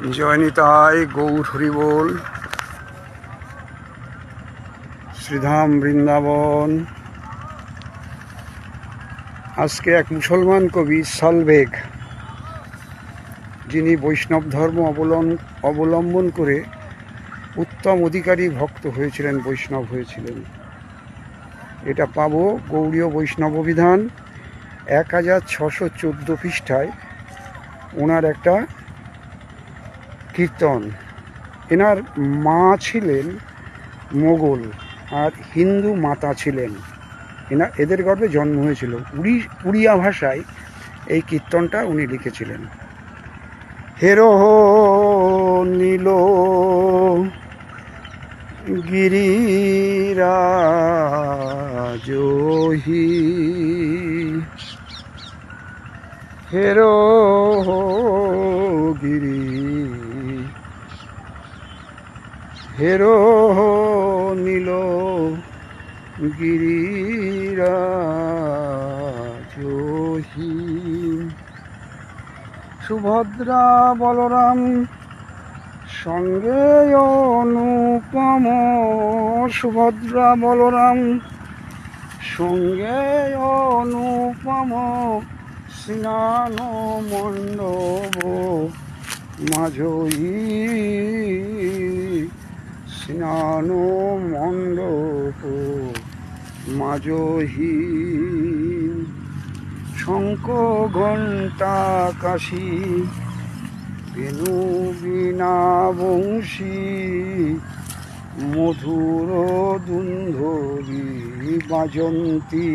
জয় নিতাই, গৌর হরিবোল, শ্রীধাম বৃন্দাবন। আজকে এক মুসলমান কবি সালবেগ, যিনি বৈষ্ণব ধর্ম অবলম্বন করে উত্তম অধিকারী ভক্ত হয়েছিলেন, বৈষ্ণব হয়েছিলেন। এটা পাবো গৌড়ীয় বৈষ্ণব অভিধান 1614 পৃষ্ঠায়। ওনার একটা কীর্তন। এনার মা ছিলেন মোগল আর হিন্দু মাতা ছিলেন। এদের গর্ভে জন্ম হয়েছিল। উড়িয়া ভাষায় এই কীর্তনটা উনি লিখেছিলেন। হেরো নীল গিরিরাজহি, হেরো গিরি, হেরো নীল গিরিরাজহি। সুভদ্রা বলরাম সঙ্গে অনুপম, সুভদ্রা বলরাম সঙ্গে অনুপম, স্নান মণ্ডপ মাঝই, স্নান মণ্ডপ মাঝহি। শঙ্খ ঘণ্টা কাশী বেণু বীণা বংশী, মধুর দুন্ধবী বাজন্তী।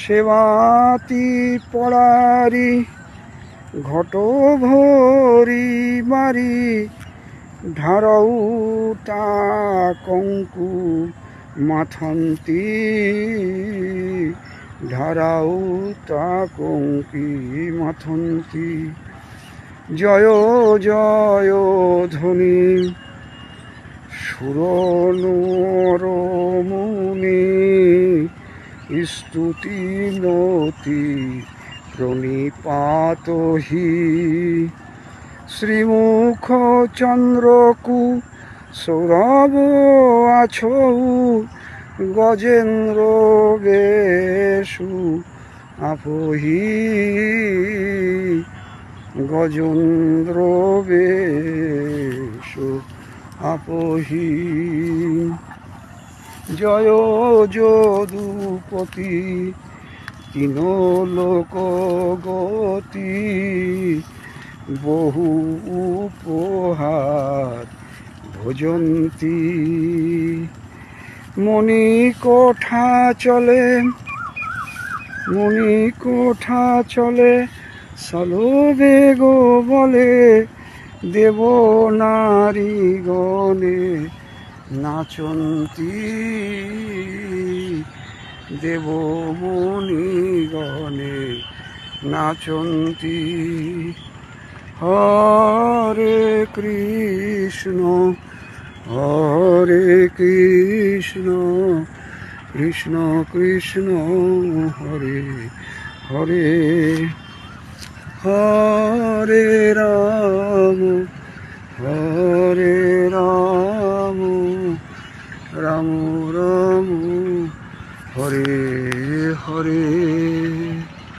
সেবাতি পড়ারি ঘট ভরি বাড়ি, ঢারৌটা কঙ্কু মাথন্তি, ঢারাউতা কঙ্কি মাথন্তি। জয় জয় ধ্বনি সুরনরমুনি, স্তুতি নতি প্রণিপাতহি। শ্রীমুখ চন্দ্রকু সৌরভ আছৌ, গজেন্দ্র বেশু আপহি, গজেন্দ্র বেশু আপহি। জয় যদুপতি তিন লোক গতি, বহু উপহার ভোজন্তী। মণিকোঠা চলে, মণিকোঠা চলে, সালবেগ বলে, দেব নারী গণে নাচন্তী, দেব মণি গণে নাচন্তী। হরে কৃষ্ণ হরে কৃষ্ণ, কৃষ্ণ কৃষ্ণ হরে হরে, হরে রাম হরে রাম, রাম রাম হরে হরে।